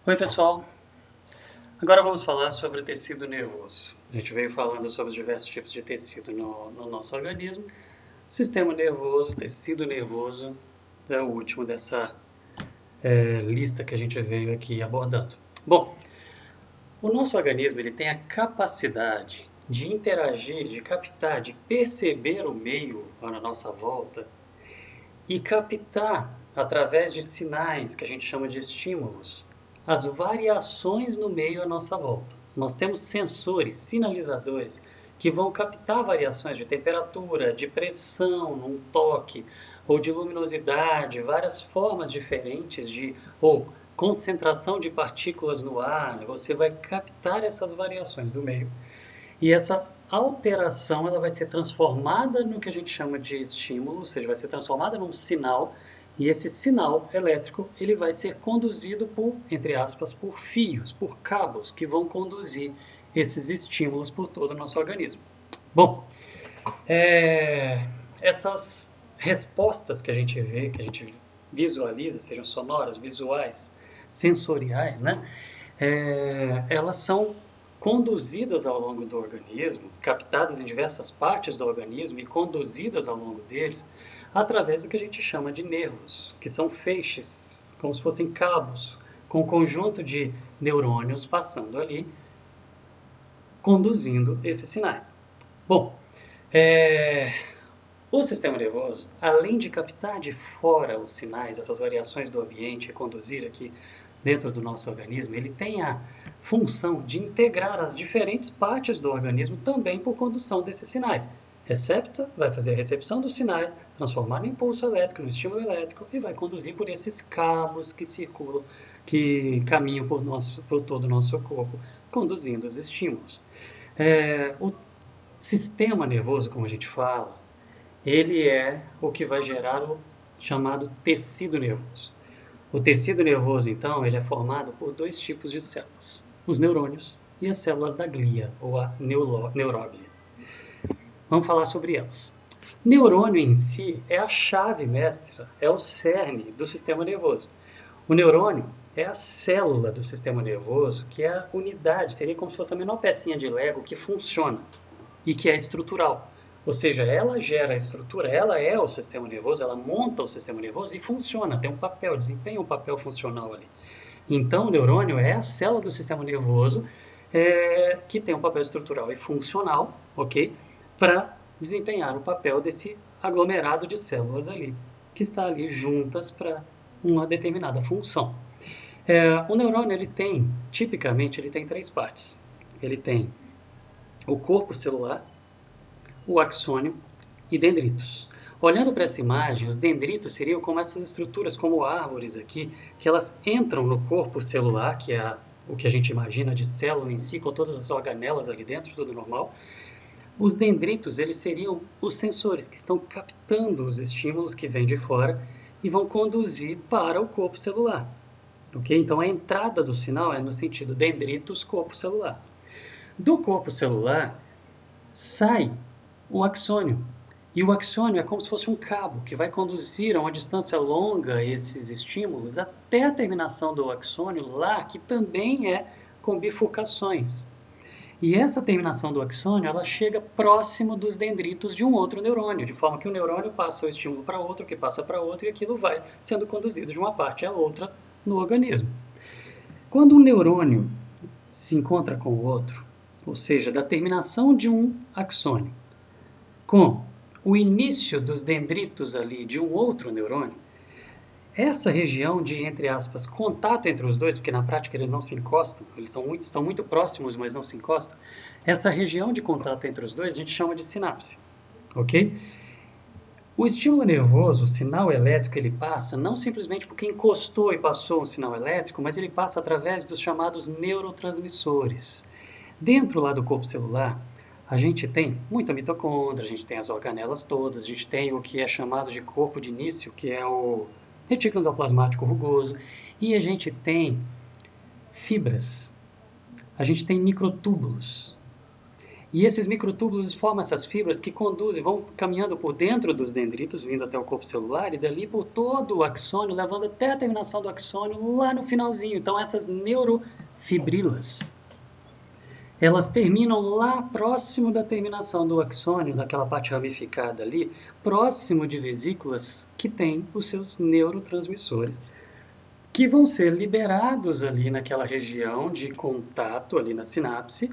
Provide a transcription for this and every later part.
Oi, pessoal. Agora vamos falar sobre o tecido nervoso. A gente veio falando sobre os diversos tipos de tecido no nosso organismo. Sistema nervoso, tecido nervoso é o último dessa lista que a gente veio aqui abordando. Bom, o nosso organismo ele tem a capacidade de interagir, de captar, de perceber o meio à nossa volta e captar, através de sinais que a gente chama de estímulos, as variações no meio à nossa volta. Nós temos sensores, sinalizadores, que vão captar variações de temperatura, de pressão, num toque, ou de luminosidade, várias formas diferentes de, ou concentração de partículas no ar. Você vai captar essas variações do meio e essa alteração ela vai ser transformada no que a gente chama de estímulo, ou seja, vai ser transformada num sinal, e esse sinal elétrico ele vai ser conduzido por, entre aspas, por fios, por cabos que vão conduzir esses estímulos por todo o nosso organismo. Bom, essas respostas que a gente vê, que a gente visualiza, sejam sonoras, visuais, sensoriais, né? Elas são conduzidas ao longo do organismo, captadas em diversas partes do organismo e conduzidas ao longo deles através do que a gente chama de nervos, que são feixes, como se fossem cabos, com um conjunto de neurônios passando ali, conduzindo esses sinais. Bom, o sistema nervoso, além de captar de fora os sinais, essas variações do ambiente e conduzir aqui dentro do nosso organismo, ele tem a função de integrar as diferentes partes do organismo também por condução desses sinais. Recepta vai fazer a recepção dos sinais, transformar no impulso elétrico, no estímulo elétrico e vai conduzir por esses cabos que circulam, que caminham por todo o nosso corpo, conduzindo os estímulos. O sistema nervoso, como a gente fala, ele é o que vai gerar o chamado tecido nervoso. O tecido nervoso, então, ele é formado por dois tipos de células, os neurônios e as células da glia, ou a neuróglia. Vamos falar sobre elas. Neurônio em si é a chave mestra, é o cerne do sistema nervoso. O neurônio é a célula do sistema nervoso, que é a unidade, seria como se fosse a menor pecinha de Lego que funciona e que é estrutural. Ou seja, ela gera a estrutura, ela é o sistema nervoso, ela monta o sistema nervoso e funciona, tem um papel, desempenha um papel funcional ali. Então, o neurônio é a célula do sistema nervoso que tem um papel estrutural e funcional, ok? Para desempenhar o papel desse aglomerado de células ali, que está ali juntas para uma determinada função. O neurônio, tipicamente, ele tem três partes. Ele tem o corpo celular, o axônio e dendritos. Olhando para essa imagem, os dendritos seriam como essas estruturas, como árvores aqui, que elas entram no corpo celular, que é o que a gente imagina de célula em si, com todas as organelas ali dentro, tudo normal. Os dendritos, eles seriam os sensores que estão captando os estímulos que vêm de fora e vão conduzir para o corpo celular. Okay? Então, a entrada do sinal é no sentido dendritos, corpo celular. Do corpo celular, sai o axônio. E o axônio é como se fosse um cabo que vai conduzir a uma distância longa esses estímulos até a terminação do axônio lá, que também é com bifurcações. E essa terminação do axônio, ela chega próximo dos dendritos de um outro neurônio, de forma que o neurônio passa o estímulo para outro, que passa para outro, e aquilo vai sendo conduzido de uma parte à outra no organismo. Quando um neurônio se encontra com o outro, ou seja, da terminação de um axônio com o início dos dendritos ali de um outro neurônio, essa região de, entre aspas, contato entre os dois, porque na prática eles não se encostam, eles estão muito próximos, mas não se encostam, essa região de contato entre os dois a gente chama de sinapse, ok? O estímulo nervoso, o sinal elétrico, ele passa não simplesmente porque encostou e passou um sinal elétrico, mas ele passa através dos chamados neurotransmissores. Dentro lá do corpo celular, a gente tem muita mitocôndria, a gente tem as organelas todas, a gente tem o que é chamado de corpo de início, que é o retículo endoplasmático rugoso, e a gente tem fibras, a gente tem microtúbulos. E esses microtúbulos formam essas fibras que conduzem, vão caminhando por dentro dos dendritos, vindo até o corpo celular, e dali por todo o axônio, levando até a terminação do axônio lá no finalzinho. Então, essas neurofibrilas, elas terminam lá próximo da terminação do axônio, daquela parte ramificada ali, próximo de vesículas que têm os seus neurotransmissores, que vão ser liberados ali naquela região de contato, ali na sinapse,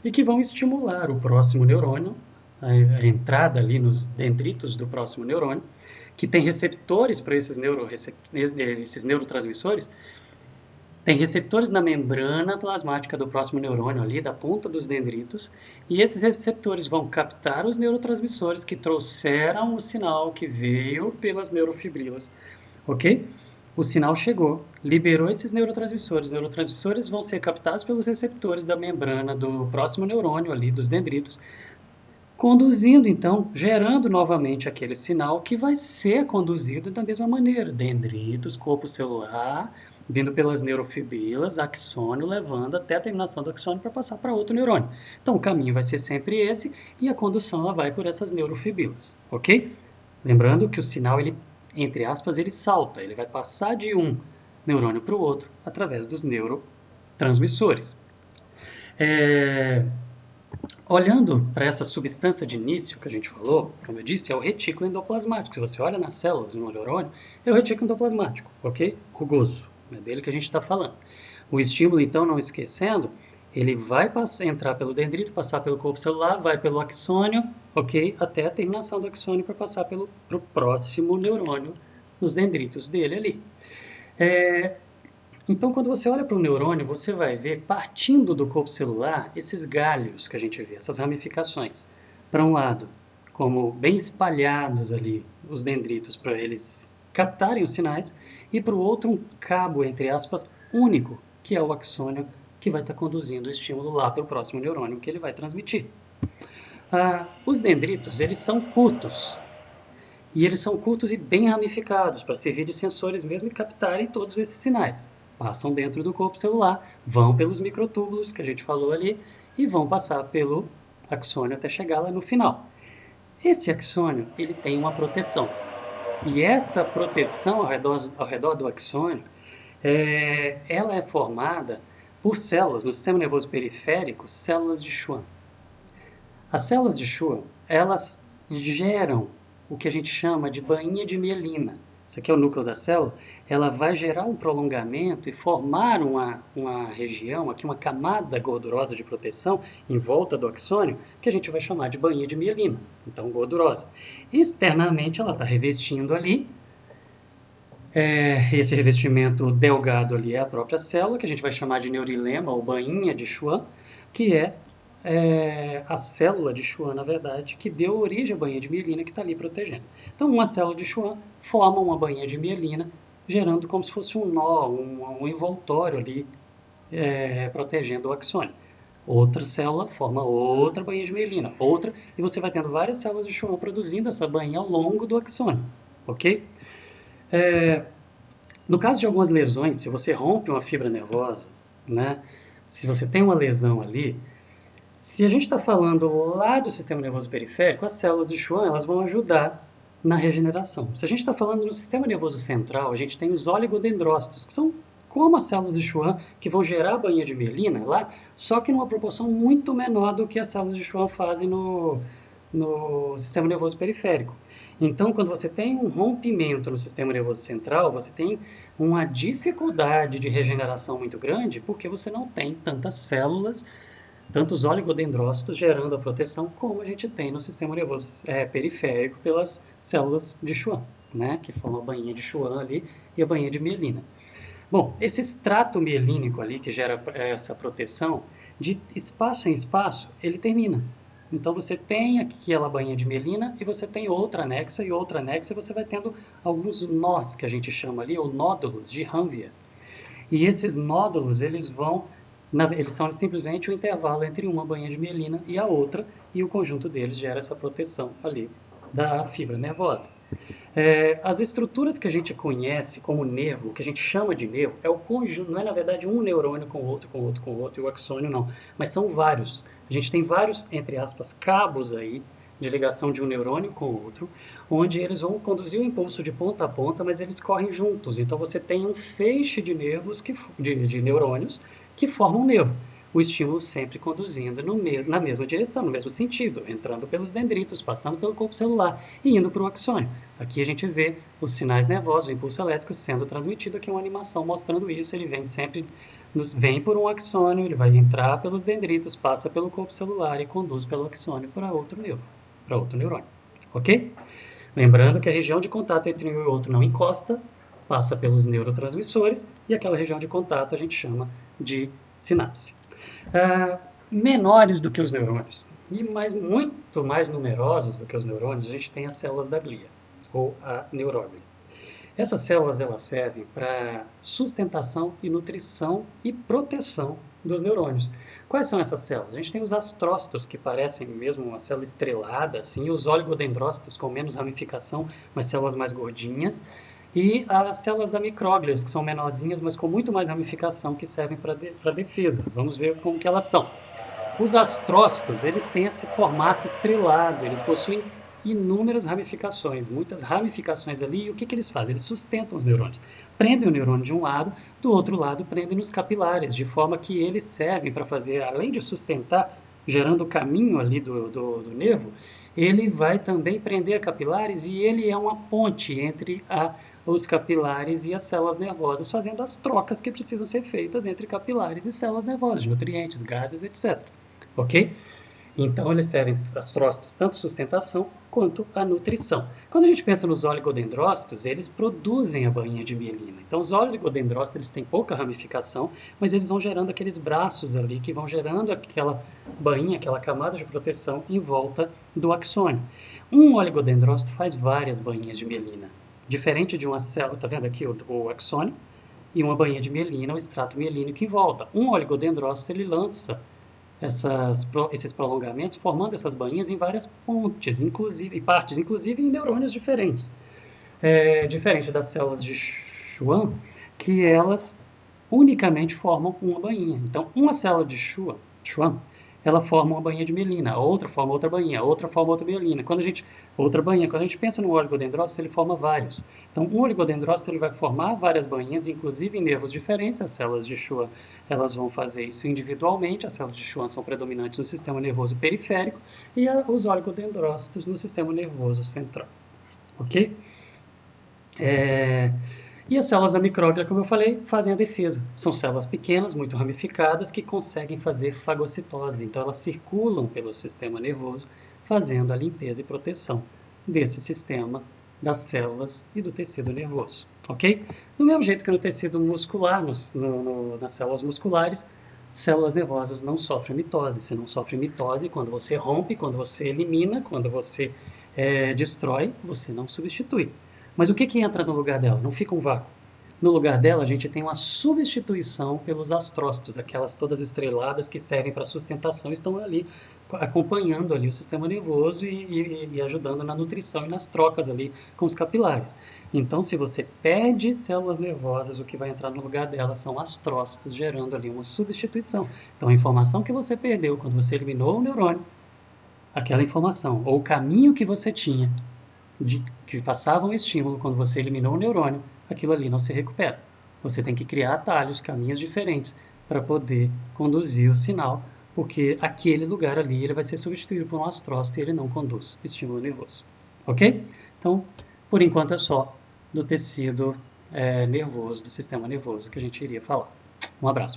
e que vão estimular o próximo neurônio, a entrada ali nos dendritos do próximo neurônio, que tem receptores para esses neurotransmissores, tem receptores na membrana plasmática do próximo neurônio ali, da ponta dos dendritos, e esses receptores vão captar os neurotransmissores que trouxeram o sinal que veio pelas neurofibrilas, ok? O sinal chegou, liberou esses neurotransmissores. Os neurotransmissores vão ser captados pelos receptores da membrana do próximo neurônio ali, dos dendritos, conduzindo, então, gerando novamente aquele sinal que vai ser conduzido da mesma maneira. Dendritos, corpo celular, vindo pelas neurofibrilas, axônio, levando até a terminação do axônio para passar para outro neurônio. Então, o caminho vai ser sempre esse e a condução ela vai por essas neurofibrilas, ok? Lembrando que o sinal, ele, entre aspas, ele salta, ele vai passar de um neurônio para o outro através dos neurotransmissores. Olhando para essa substância de início que a gente falou, como eu disse, é o retículo endoplasmático. Se você olha nas células do neurônio, é o retículo endoplasmático, ok? Rugoso, é dele que a gente está falando. O estímulo, então, não esquecendo, ele vai entrar pelo dendrito, passar pelo corpo celular, vai pelo axônio, ok? Até a terminação do axônio para passar pro próximo neurônio nos dendritos dele ali. Então, quando você olha para o neurônio, você vai ver, partindo do corpo celular, esses galhos que a gente vê, essas ramificações. Para um lado, como bem espalhados ali, os dendritos, para eles captarem os sinais, e para o outro, um cabo, entre aspas, único, que é o axônio, que vai estar conduzindo o estímulo lá para o próximo neurônio que ele vai transmitir. Os dendritos, eles são curtos. E eles são curtos e bem ramificados, para servir de sensores mesmo e captarem todos esses sinais. Passam dentro do corpo celular, vão pelos microtúbulos que a gente falou ali e vão passar pelo axônio até chegar lá no final. Esse axônio, ele tem uma proteção. E essa proteção ao redor do axônio, ela é formada por células, no sistema nervoso periférico, células de Schwann. As células de Schwann, elas geram o que a gente chama de bainha de mielina. Isso aqui é o núcleo da célula. Ela vai gerar um prolongamento e formar uma região, aqui uma camada gordurosa de proteção em volta do axônio, que a gente vai chamar de bainha de mielina, então gordurosa. Externamente ela está revestindo ali, esse revestimento delgado ali é a própria célula, que a gente vai chamar de neurilema ou bainha de Schwann, que é a célula de Schwann, na verdade, que deu origem à bainha de mielina que está ali protegendo. Então, uma célula de Schwann forma uma bainha de mielina, gerando como se fosse um nó, um envoltório ali, protegendo o axônio. Outra célula forma outra bainha de mielina, outra, e você vai tendo várias células de Schwann produzindo essa bainha ao longo do axônio, ok? No caso de algumas lesões, se você rompe uma fibra nervosa, né, se você tem uma lesão ali, se a gente está falando lá do sistema nervoso periférico, as células de Schwann elas vão ajudar na regeneração. Se a gente está falando no sistema nervoso central, a gente tem os oligodendrócitos, que são como as células de Schwann, que vão gerar a bainha de mielina lá, só que numa proporção muito menor do que as células de Schwann fazem no sistema nervoso periférico. Então, quando você tem um rompimento no sistema nervoso central, você tem uma dificuldade de regeneração muito grande, porque você não tem tantas células, tantos oligodendrócitos gerando a proteção como a gente tem no sistema nervoso periférico pelas células de Schwann, né, que formam a bainha de Schwann ali e a bainha de mielina. Bom, esse extrato mielínico ali que gera essa proteção, de espaço em espaço, ele termina. Então você tem aquela bainha de mielina e você tem outra anexa e outra anexa e você vai tendo alguns nós que a gente chama ali, ou nódulos de Ranvier. E esses nódulos, eles são simplesmente o intervalo entre uma bainha de mielina e a outra, e o conjunto deles gera essa proteção ali da fibra nervosa. As estruturas que a gente conhece como nervo, que a gente chama de nervo, é o conjunto, não é na verdade um neurônio com outro, com outro, com outro, e o axônio não, mas são vários. A gente tem vários, entre aspas, cabos aí de ligação de um neurônio com o outro, onde eles vão conduzir o impulso de ponta a ponta, mas eles correm juntos. Então você tem um feixe de nervos, de neurônios, que formam um nervo. O estímulo sempre conduzindo na mesma direção, no mesmo sentido, entrando pelos dendritos, passando pelo corpo celular e indo para o axônio. Aqui a gente vê os sinais nervosos, o impulso elétrico sendo transmitido, aqui uma animação mostrando isso, ele vem por um axônio, ele vai entrar pelos dendritos, passa pelo corpo celular e conduz pelo axônio para outro nervo, para outro neurônio, ok? Lembrando que a região de contato entre um e outro não encosta, passa pelos neurotransmissores e aquela região de contato a gente chama de sinapse. Menores do que os neurônios, mas muito mais numerosos do que os neurônios, a gente tem as células da glia, ou a neuróglia. Essas células elas servem para sustentação e nutrição e proteção dos neurônios. Quais são essas células? A gente tem os astrócitos, que parecem mesmo uma célula estrelada, assim, os oligodendrócitos com menos ramificação, mas células mais gordinhas, e as células da micróglia, que são menorzinhas, mas com muito mais ramificação, que servem para defesa. Vamos ver como que elas são. Os astrócitos, eles têm esse formato estrelado, eles possuem inúmeras ramificações, muitas ramificações ali, e o que eles fazem? Eles sustentam os neurônios. Prendem o neurônio de um lado, do outro lado prendem nos capilares, de forma que eles servem para fazer, além de sustentar, gerando o caminho ali do nervo, ele vai também prender capilares e ele é uma ponte entre os capilares e as células nervosas, fazendo as trocas que precisam ser feitas entre capilares e células nervosas, de nutrientes, gases, etc. Ok? Então, eles servem astrócitos tanto sustentação quanto a nutrição. Quando a gente pensa nos oligodendrócitos, eles produzem a bainha de mielina. Então, os oligodendrócitos eles têm pouca ramificação, mas eles vão gerando aqueles braços ali que vão gerando aquela bainha, aquela camada de proteção em volta do axônio. Um oligodendrócito faz várias bainhas de mielina. Diferente de uma célula, está vendo aqui o axônio? E uma bainha de mielina, o extrato mielínico em volta. Um oligodendrócito ele lança esses prolongamentos, formando essas bainhas em várias pontes, partes, inclusive em neurônios diferentes. Diferente das células de Schwann, que elas unicamente formam uma bainha. Então, uma célula de Schwann, ela forma uma bainha de mielina, a outra forma outra bainha, a outra forma outra mielina. Quando a gente pensa no oligodendrócito, ele forma vários. Então, um oligodendrócito ele vai formar várias bainhas, inclusive em nervos diferentes. As células de Schwann elas vão fazer isso individualmente. As células de Schwann são predominantes no sistema nervoso periférico e os oligodendrócitos no sistema nervoso central. Ok? E as células da micróglia, como eu falei, fazem a defesa. São células pequenas, muito ramificadas, que conseguem fazer fagocitose. Então, elas circulam pelo sistema nervoso, fazendo a limpeza e proteção desse sistema, das células e do tecido nervoso. Ok? Do mesmo jeito que no tecido muscular, nas células musculares, células nervosas não sofrem mitose. Você não sofre mitose quando você rompe, quando você elimina, quando você destrói, você não substitui. Mas o que entra no lugar dela? Não fica um vácuo. No lugar dela, a gente tem uma substituição pelos astrócitos, aquelas todas estreladas que servem para sustentação, estão ali acompanhando ali o sistema nervoso e ajudando na nutrição e nas trocas ali com os capilares. Então, se você perde células nervosas, o que vai entrar no lugar delas são astrócitos, gerando ali uma substituição. Então, a informação que você perdeu quando você eliminou o neurônio, aquela informação, ou o caminho que você tinha, que passava um estímulo quando você eliminou o neurônio, aquilo ali não se recupera. Você tem que criar atalhos, caminhos diferentes para poder conduzir o sinal, porque aquele lugar ali ele vai ser substituído por um astrócito e ele não conduz estímulo nervoso. Ok? Então, por enquanto é só do tecido nervoso, do sistema nervoso que a gente iria falar. Um abraço.